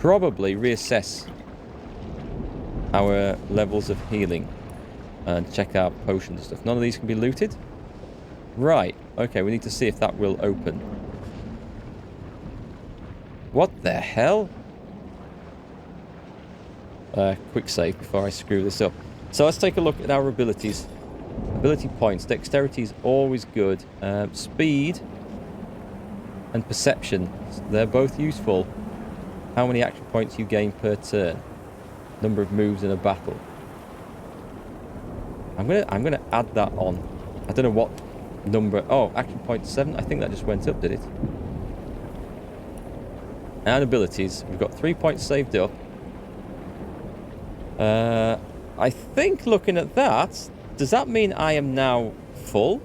probably reassess our levels of healing and check our potions and stuff. None of these can be looted? Right. Okay, we need to see if that will open. What the hell? Quick save before I screw this up. So let's take a look at our abilities. Ability points. Dexterity is always good. Speed and perception. They're both useful. How many action points you gain per turn. Number of moves in a battle. I'm gonna add that on. I don't know what number. Oh, action point 7. I think that just went up, did it? And abilities. We've got 3 points saved up. I think looking at that, does that mean I am now full?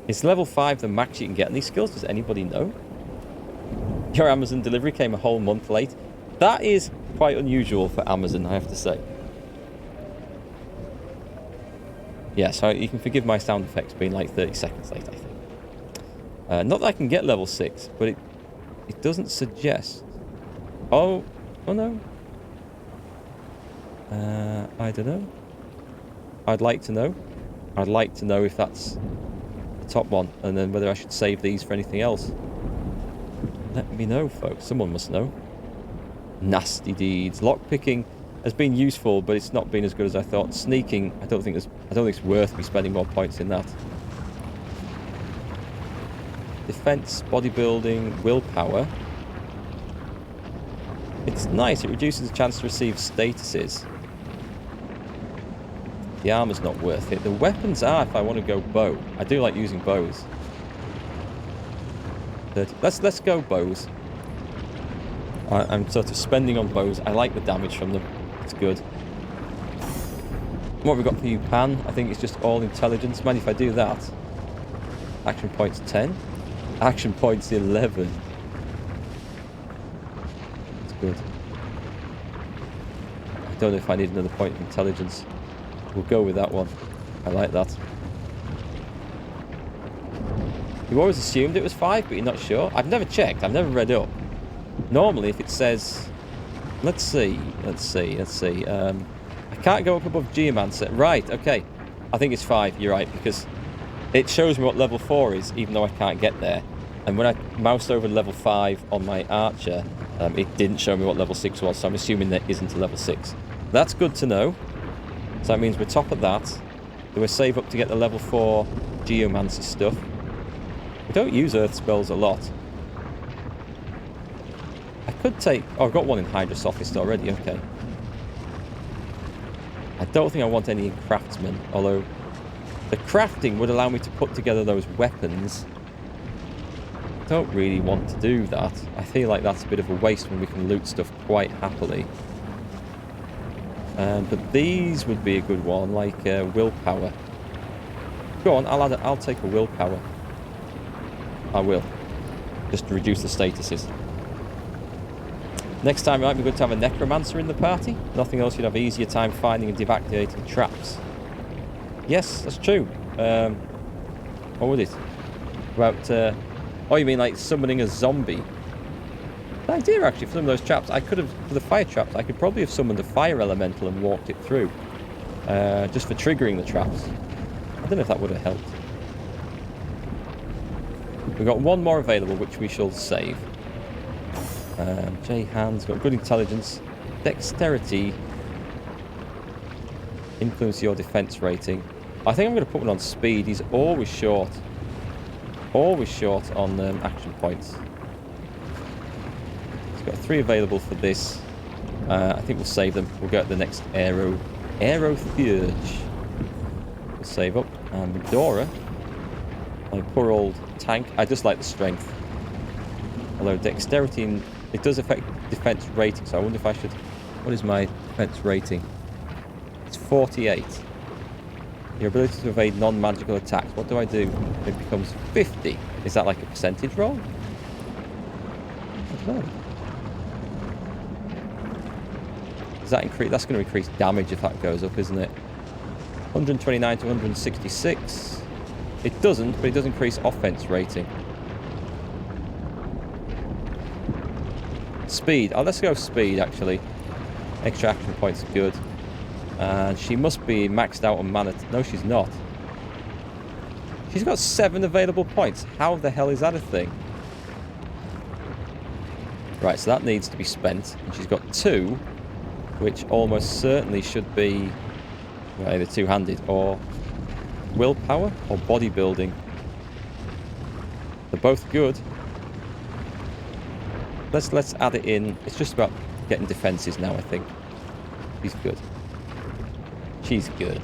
Is level 5 the max you can get in these skills? Does anybody know? Your Amazon delivery came a whole month late. That is quite unusual for Amazon, I have to say. Yeah, so you can forgive my sound effects being like 30 seconds late, I think. Not that I can get level 6, but it doesn't suggest... Oh no. I don't know. I'd like to know. I'd like to know if that's the top one, and then whether I should save these for anything else. Let me know, folks. Someone must know. Nasty deeds. Lockpicking has been useful, but it's not been as good as I thought. Sneaking, I don't think it's worth me spending more points in that. Defense, bodybuilding, willpower. It's nice. It reduces the chance to receive statuses. The armor's not worth it. The weapons are if I want to go bow. I do like using bows. 30. Let's go bows. I'm sort of spending on bows. I like the damage from them. It's good. What have we got for you, Pan? I think it's just all intelligence. Mind if I do that? Action points 10. Action points 11. It's good. I don't know if I need another point of intelligence. We'll go with that one. I like that. You always assumed it was 5, but you're not sure. I've never checked. I've never read up. Normally, if it says... Let's see. I can't go up above Geomancer. Right, okay. I think it's 5. You're right, because it shows me what level 4 is, even though I can't get there. And when I moused over level 5 on my Archer, it didn't show me what level 6 was, so I'm assuming there isn't a level 6. That's good to know. So that means we're top at that. Then we'll save up to get the level 4 Geomancer stuff. We don't use Earth spells a lot. I could take... Oh, I've got one in Hydra Sophist already, okay. I don't think I want any in Craftsman, although the crafting would allow me to put together those weapons. I don't really want to do that. I feel like that's a bit of a waste when we can loot stuff quite happily. But these would be a good one, like willpower. Go on, I'll take a willpower. I will. Just to reduce the statuses. Next time it might be good to have a necromancer in the party. Nothing else, you'd have easier time finding and deactivating traps. Yes, that's true. What was it? About, oh, you mean like summoning a zombie? The idea, actually, for some of those traps, I could have, for the fire traps, I could probably have summoned a fire elemental and walked it through. Just for triggering the traps. I don't know if that would have helped. We've got one more available, which we shall save. J Hand's got good intelligence, dexterity, influence your defense rating. I think I'm going to put one on speed. He's always short. Always short on action points. He's got 3 available for this. I think we'll save them. We'll go at the next Aero Thurge. We'll save up. And Medora, my poor old tank. I just like the strength. Although dexterity, it does affect defense rating, so I wonder if I should... What is my defense rating? It's 48. Your ability to evade non-magical attacks. What do I do? It becomes 50. Is that like a percentage roll? I don't know. Does that increase? That's going to increase damage if that goes up, isn't it? 129 to 166. It doesn't, but it does increase offense rating. Speed. Oh, let's go speed, actually. Extra action points are good. And she must be maxed out on mana. No, she's not. She's got 7 available points. How the hell is that a thing? Right, so that needs to be spent. And she's got 2, which almost certainly should be either two-handed or willpower or bodybuilding. They're both good. Let's add it in. It's just about getting defenses now, I think. She's good. She's good.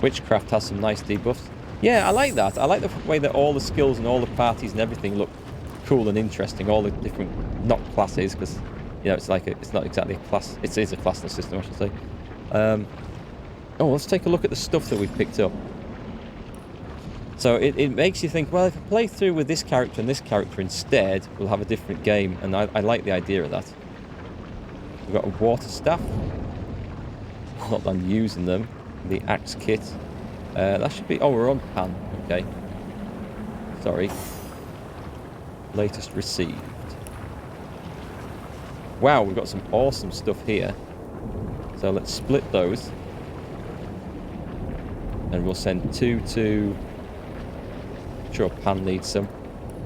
Witchcraft has some nice debuffs. Yeah, I like that. I like the way that all the skills and all the parties and everything look cool and interesting. All the different, not classes, because it's like it's not exactly a class. It is a classless system, I should say. Oh, let's take a look at the stuff that we've picked up. So it makes you think, well, if I play through with this character and this character instead, we'll have a different game. And I like the idea of that. We've got a water staff. Not that I'm using them. The axe kit. That should be... Oh, we're on pan. Okay. Sorry. Latest received. Wow, we've got some awesome stuff here. So let's split those. And we'll send 2 to... I'm sure pan needs some.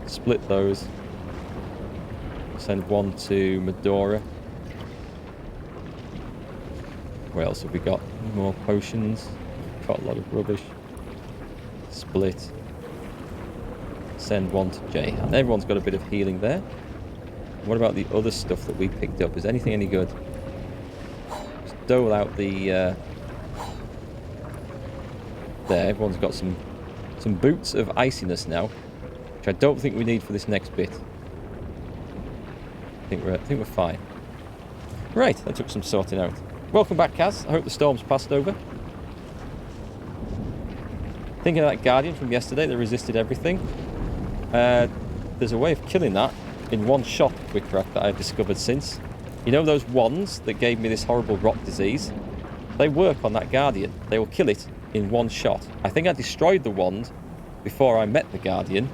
Split those. Send 1 to Medora. Where else have we got? More potions. Got a lot of rubbish. Split. Send 1 to Jay. And everyone's got a bit of healing there. What about the other stuff that we picked up? Is anything any good? Just dole out the... There, everyone's got some boots of iciness now, which I don't think we need for this next bit. I think we're fine. Right, that took some sorting out. Welcome back, Kaz. I hope the storm's passed over. Thinking of that Guardian from yesterday that resisted everything. There's a way of killing that in one shot, Witchcraft, that I've discovered since. You know those wands that gave me this horrible rot disease? They work on that Guardian. They will kill it in one shot. I think I destroyed the wand before I met the Guardian,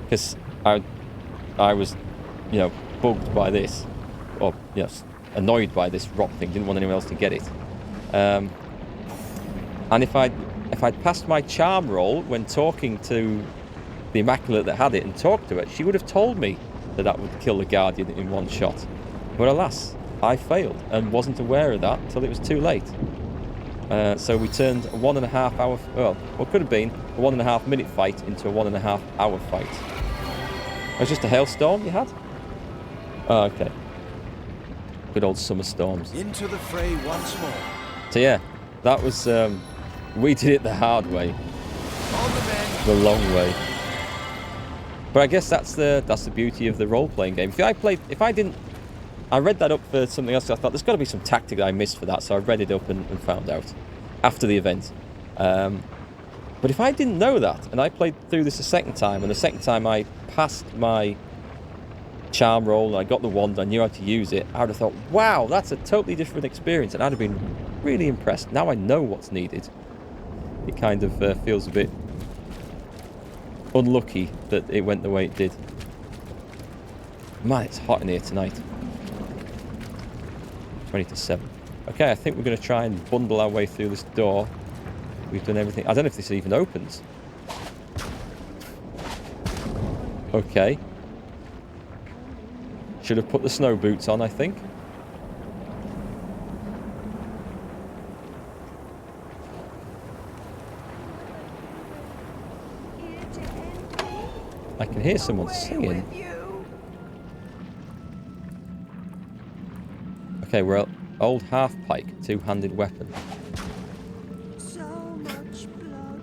because I was, bugged by this, or annoyed by this rot thing. Didn't want anyone else to get it. And if I'd passed my charm roll when talking to the Immaculate that had it and talked to it, she would have told me that would kill the Guardian in one shot. But alas, I failed and wasn't aware of that until it was too late. So we turned a 1.5 hour... Well, what could have been a 1.5 minute fight into a 1.5 hour fight. It was just a hailstorm you had? Oh, okay. Good old summer storms. Into the fray once more. So yeah, that was... we did it the hard way. The long way. But I guess that's the beauty of the role-playing game. I read that up for something else. I thought there's got to be some tactic that I missed for that, so I read it up and found out after the event. But if I didn't know that, and I played through this a second time, and the second time I passed my charm roll, and I got the wand, I knew how to use it, I would have thought, wow, that's a totally different experience, and I'd have been really impressed. Now I know what's needed. It kind of feels a bit unlucky that it went the way it did. Man, it's hot in here tonight. 20 to 7. Okay, I think we're going to try and bundle our way through this door. We've done everything. I don't know if this even opens. Okay. Should have put the snow boots on, I think. I can hear someone singing. Okay, we're old half-pike, two-handed weapon. So much blood.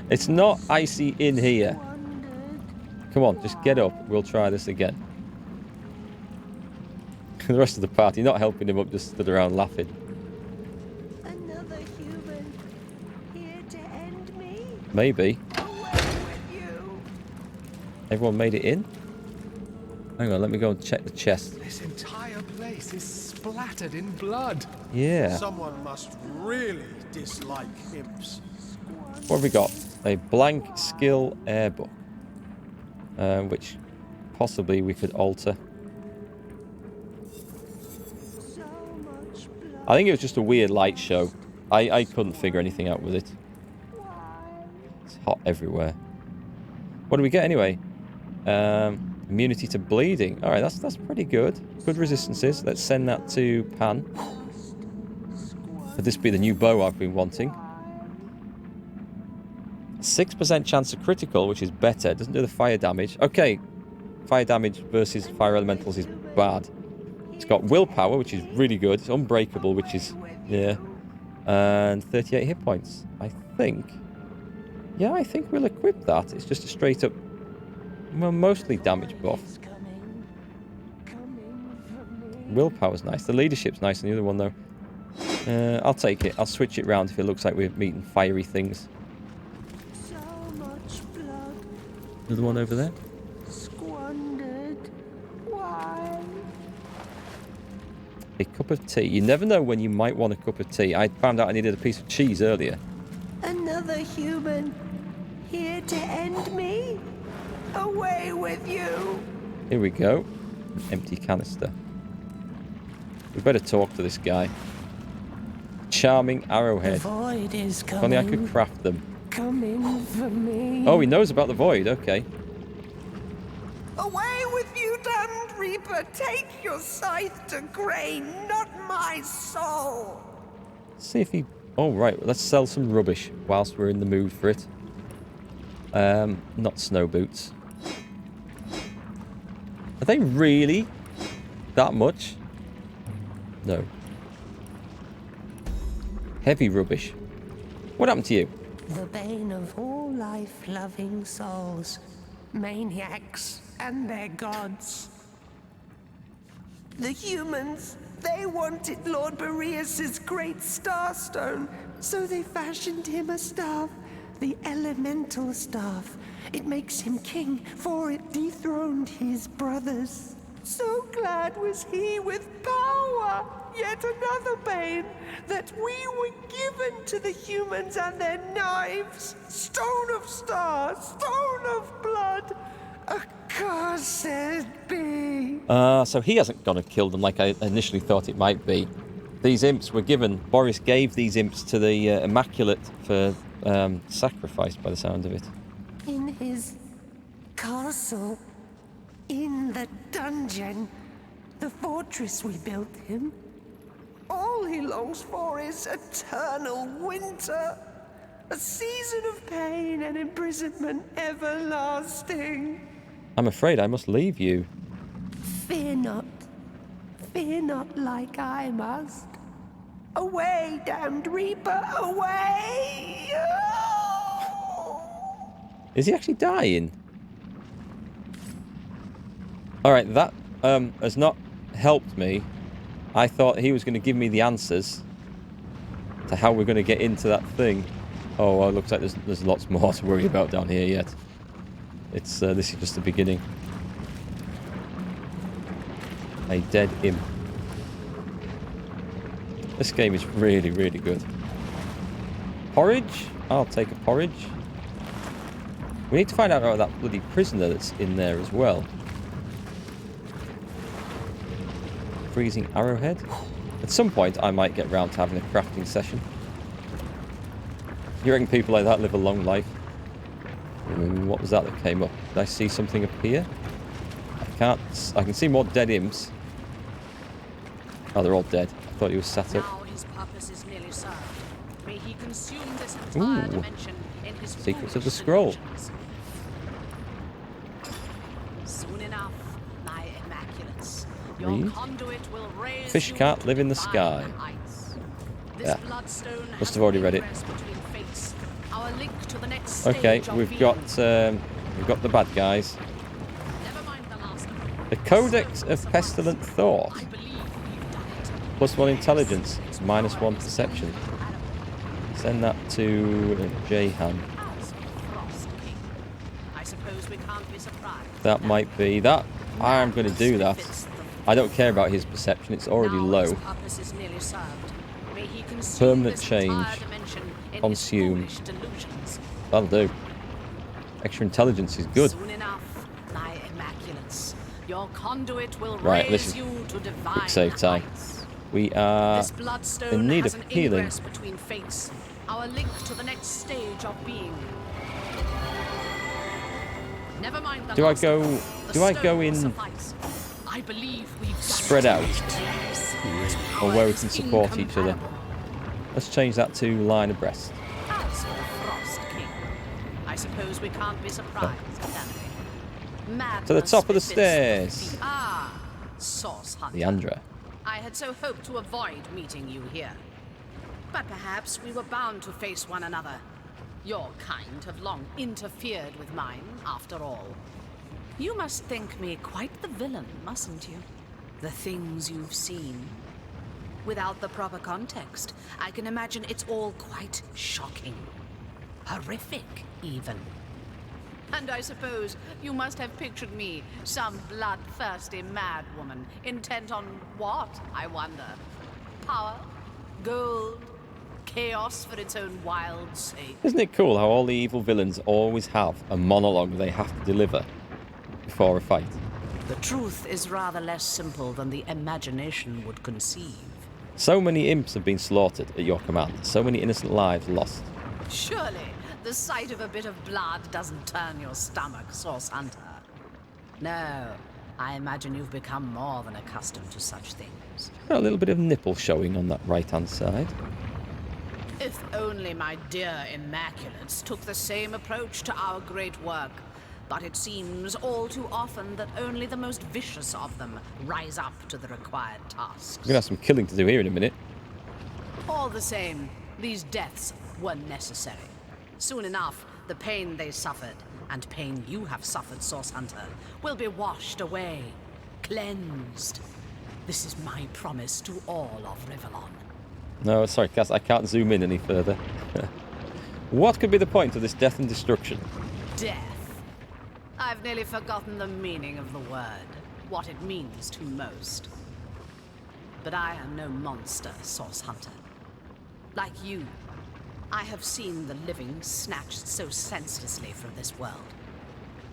It's not icy in here. Come on, just get up. We'll try this again. The rest of the party, not helping him up, just stood around laughing. Another human here to end me. Maybe. Away with you. Everyone made it in? Hang on, let me go and check the chest. This entire place is splattered in blood. Yeah. Someone must really dislike imps. What have we got? A blank skill airbook. Which possibly we could alter. So much blood. I think it was just a weird light show. I couldn't figure anything out with it. Why? It's hot everywhere. What do we get anyway? Immunity to bleeding. All right, that's pretty good. Good resistances. Let's send that to Pan. Could this be the new bow I've been wanting? 6% chance of critical, which is better. It doesn't do the fire damage. Okay, fire damage versus fire elementals is bad. It's got willpower, which is really good. It's unbreakable, which is, yeah. And 38 hit points. I think. Yeah, I think we'll equip that. It's just a straight up, well, mostly damage buff. Willpower's nice. The leadership's nice on the other one, though. I'll take it. I'll switch it round if it looks like we're meeting fiery things. So much blood Another one over there. squandered. Why? A cup of tea. You never know when you might want a cup of tea. I found out I needed a piece of cheese earlier. Another human here to end me? Away with you! Here we go. An empty canister. We better talk to this guy. Charming arrowhead. Void is If only I could craft them. coming for me. Oh, he knows about the void. Okay. Away with you, damned reaper! Take your scythe to grain, not my soul! Let's see if he... Oh, right. Let's sell some rubbish whilst we're in the mood for it. Not snow boots. Are they really that much? No. Heavy rubbish. What happened to you? The bane of all life-loving souls, maniacs and their gods. The humans, they wanted Lord Boreas's great starstone, so they fashioned him a staff, the elemental staff. It makes him king, for it dethroned his brothers. So glad was he with power, yet another bane, that we were given to the humans and their knives. Stone of stars, stone of blood, accursed be. So he hasn't gone and killed them like I initially thought it might be. These imps were given... Boris gave these imps to the Immaculate for sacrifice, by the sound of it. In his castle, in the dungeon, the fortress we built him, all he longs for is eternal winter, a season of pain and imprisonment everlasting. I'm afraid I must leave you. Fear not like I must. Away, damned reaper, away! Is he actually dying? Alright, that has not helped me. I thought he was going to give me the answers to how we're going to get into that thing. Oh, well, it looks like there's lots more to worry about down here yet. It's this is just the beginning. A dead imp. This game is really, really good. Porridge? I'll take a porridge. We need to find out about that bloody prisoner that's in there as well. Freezing arrowhead. At some point, I might get round to having a crafting session. You reckon people like that live a long life? What was that came up? Did I see something appear? I can see more dead imps. Oh, they're all dead. I thought he was sat up. Now his purpose is nearly served. May he consume this entire dimension in his Secrets of the foolish Scroll. delusions. Soon enough, thy immaculates. Your Read. conduit will raise Fish you can't to live in the divine sky. heights. This Yeah. bloodstone Must has have already read it. ingress between fates, our link to the next Okay, stage of we've being. got the bad guys. Never mind the last of them. The Codex of Pestilent Thought. I believe you've done it. +1 intelligence, -1 perception. Send that to Jahan. As for Frost King, I suppose we can't be surprised. That might be that. I am going to do that. I don't care about his perception. It's already Now low. his purpose is nearly served. May he consume Permanent this change. entire dimension in Consume. his foolish delusions. That'll do. Extra intelligence is good. Soon enough, thy immaculates. Your conduit will Right, raise listen. you to divine Save time. heights. We are This bloodstone in need has of an healing. ingress between fates, our link to the next stage of being. Never mind the Do I last go? of them. The Do I stone go will in suffice. I believe we've got spread it. out, Yes. or Power where we is can support each other? incomparable. Let's change that to line abreast. As for the Frost King, I suppose we can't be surprised, can we? Madness To the top of the befits stairs. feet. Ah, Source Hunter. Leandra. I had so hoped to avoid meeting you here. But perhaps we were bound to face one another. Your kind have long interfered with mine, after all. You must think me quite the villain, mustn't you? The things you've seen. Without the proper context, I can imagine it's all quite shocking. Horrific, even. And I suppose you must have pictured me, some bloodthirsty madwoman, intent on what, I wonder? Power? Gold? Chaos for its own wild sake? Isn't it cool how all the evil villains always have a monologue they have to deliver before a fight? The truth is rather less simple than the imagination would conceive. So many imps have been slaughtered at your command. So many innocent lives lost. Surely, the sight of a bit of blood doesn't turn your stomach, Source Hunter. No, I imagine you've become more than accustomed to such things. Got a little bit of nipple showing on that right-hand side. If only my dear Immaculates took the same approach to our great work. But it seems all too often that only the most vicious of them rise up to the required tasks. We're gonna have some killing to do here in a minute. All the same, these deaths were necessary. Soon enough, the pain they suffered, and pain you have suffered, Source Hunter, will be washed away, cleansed. This is my promise to all of Rivellon. No, sorry, Cass, I can't zoom in any further. What could be the point of this death and destruction? Death. I've nearly forgotten the meaning of the word, what it means to most. But I am no monster, Source Hunter. Like you, I have seen the living snatched so senselessly from this world,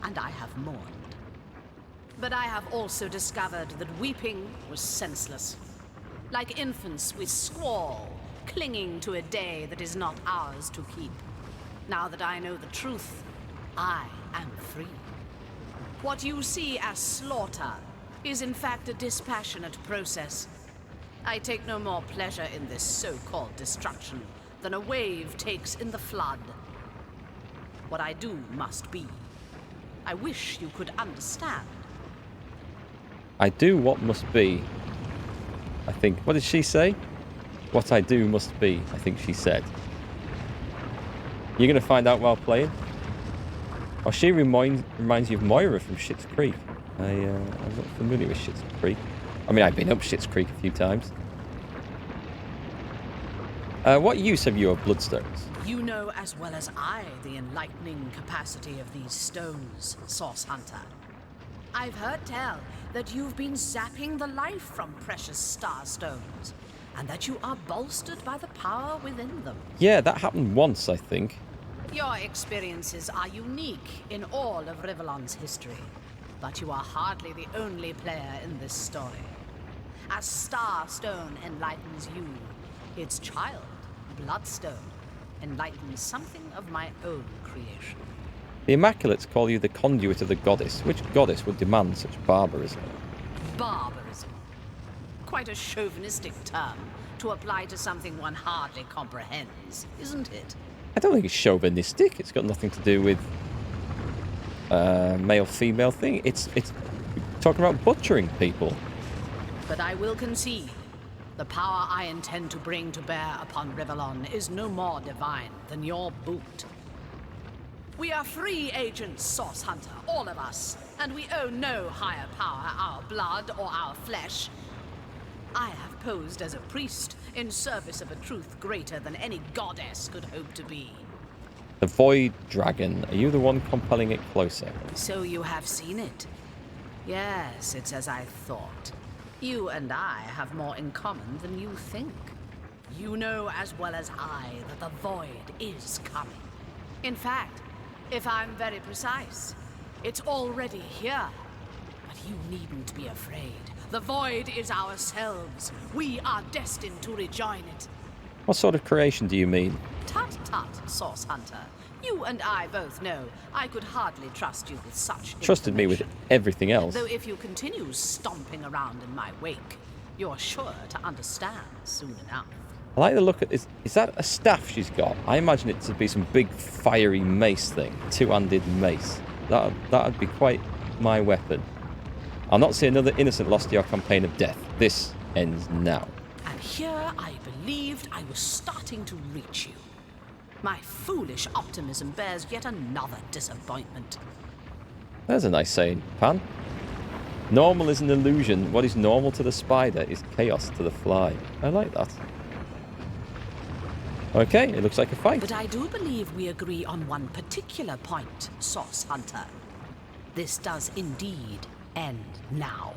and I have mourned. But I have also discovered that weeping was senseless. Like infants, we squall, clinging to a day that is not ours to keep. Now that I know the truth, I am free. What you see as slaughter is in fact a dispassionate process. I take no more pleasure in this so-called destruction than a wave takes in the flood. What I do must be. I wish you could understand. I do what must be. I think. What did she say? What I do must be, I think she said. You're going to find out while playing? Oh, she reminds you of Moira from Schitt's Creek. I'm not familiar with Schitt's Creek. I mean, I've been up Schitt's Creek a few times. What use have you of bloodstones? You know as well as I the enlightening capacity of these stones, Source Hunter. I've heard tell that you've been zapping the life from precious star stones, and that you are bolstered by the power within them. Yeah, that happened once, I think. Your experiences are unique in all of Rivellon's history, but you are hardly the only player in this story. As Starstone enlightens you, its child, Bloodstone, enlightens something of my own creation. The Immaculates call you the conduit of the goddess. Which goddess would demand such barbarism? Barbarism. Quite a chauvinistic term to apply to something one hardly comprehends, isn't it? I don't think it's chauvinistic. It's got nothing to do with male-female thing. It's talking about butchering people. But I will concede, the power I intend to bring to bear upon Rivellon is no more divine than your boot. We are free agents, Source Hunter, all of us, and we owe no higher power our blood or our flesh. I have posed as a priest in service of a truth greater than any goddess could hope to be. The Void Dragon. Are you the one compelling it closer? So you have seen it? Yes, it's as I thought. You and I have more in common than you think. You know as well as I that the Void is coming. In fact, if I'm very precise, it's already here. But You needn't be afraid. The void is ourselves. We are destined to rejoin it. What sort of creation do you mean? Tut tut, Source Hunter. You and I both know I could hardly trust you with such Trusted me with information. everything else. Though if you continue stomping around in my wake, you're sure to understand soon enough. I like the look at this. Is that a staff she's got? I imagine it to be some big fiery mace thing. Two-handed mace. That'd be quite my weapon. I'll not see another innocent lost to your campaign of death. This ends now. And here I believed I was starting to reach you. My foolish optimism bears yet another disappointment. There's a nice saying, Pan. Normal is an illusion. What is normal to the spider is chaos to the fly. I like that. Okay, it looks like a fight. But I do believe we agree on one particular point, Source Hunter. This does indeed end now.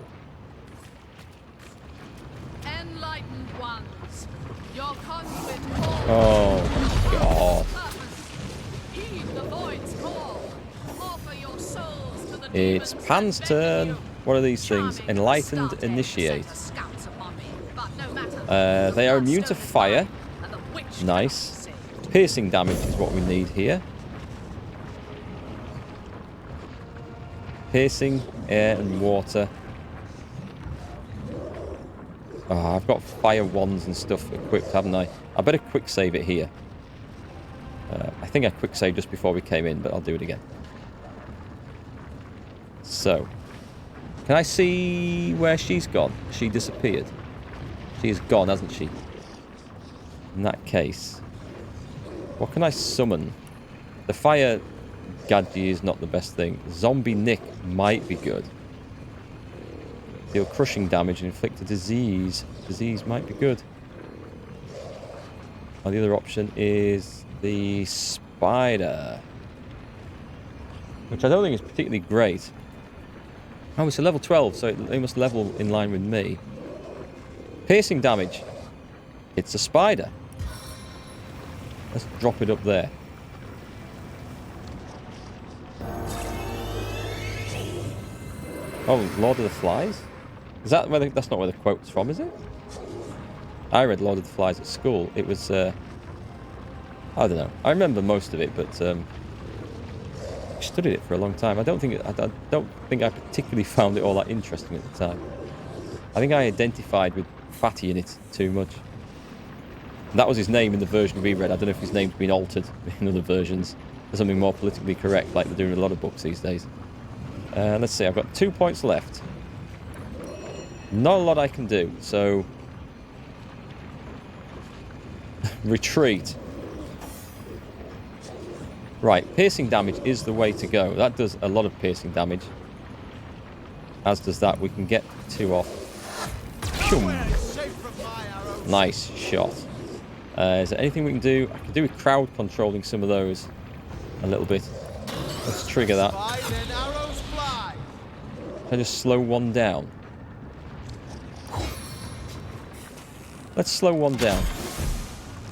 Enlightened ones, your conduit calls. Oh, God. Heed the void's call. Offer your souls to the It's demons Pan's that turn. bend you. What are these things? Charming Enlightened start Initiate. set the scouts upon me, but no matter. They are The immune to bloodstone is fire. mine, and the witch Nice. cannot be saved. Piercing damage is what we need here. Piercing, air and water. Oh, I've got fire wands and stuff equipped, haven't I? I better quick save it here. I think I quick saved just before we came in, but I'll do it again. So, can I see where she's gone? She disappeared. She's gone, hasn't she? In that case, what can I summon? The fire gadget is not the best thing. Zombie Nick might be good. Deal crushing damage and inflict a disease. Disease might be good. Or the other option is the spider, which I don't think is particularly great. Oh, it's a level 12, so they must level in line with me. Piercing damage. It's a spider. Let's drop it up there. Oh, Lord of the Flies? Is that where that's not where the quote's from, is it? I read Lord of the Flies at school. It was, I don't know. I remember most of it, but I studied it for a long time. I don't think I particularly found it all that interesting at the time. I think I identified with Fatty in it too much. That was his name in the version we read. I don't know if his name's been altered in other versions for something more politically correct, like they're doing with a lot of books these days. Let's see, I've got 2 points left. Not a lot I can do, so... retreat. Right, piercing damage is the way to go. That does a lot of piercing damage. As does that. We can get 2 off. Nice shot. Is there anything we can do? I can do with crowd controlling some of those a little bit. Let's trigger that. Can I just slow one down? Let's slow one down.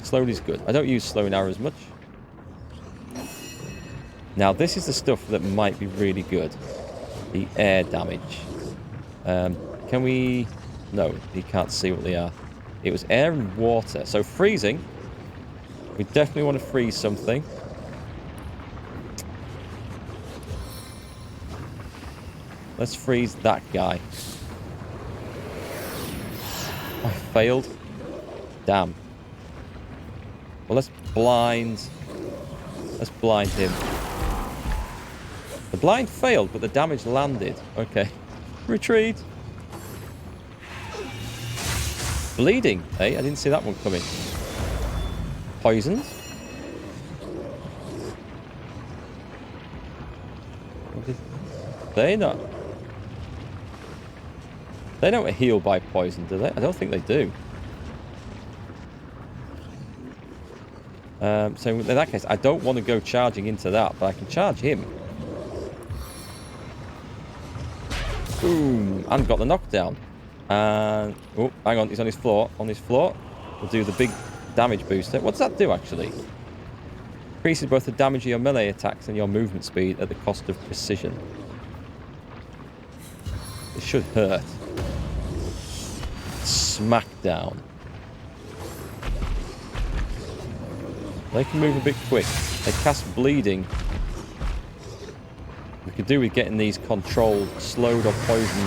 Slowly's good. I don't use slowing arrows much. Now this is the stuff that might be really good. The air damage. Can we... No, you can't see what they are. It was air and water. So freezing. We definitely want to freeze something. Let's freeze that guy. I failed. Damn. Well, let's blind him. The blind failed, but the damage landed. Okay. Retreat. Bleeding. Hey, I didn't see that one coming. Poisoned. They not. They don't heal by poison, do they? I don't think they do. So in that case, I don't want to go charging into that, but I can charge him. Boom! And got the knockdown. And oh, hang on, he's on his floor. On his floor, we'll do the big damage booster. What does that do actually? Increases both the damage of your melee attacks and your movement speed at the cost of precision. It should hurt. Smack down. They can move a bit quick. They cast bleeding. We could do with getting these controlled, slowed or poisoned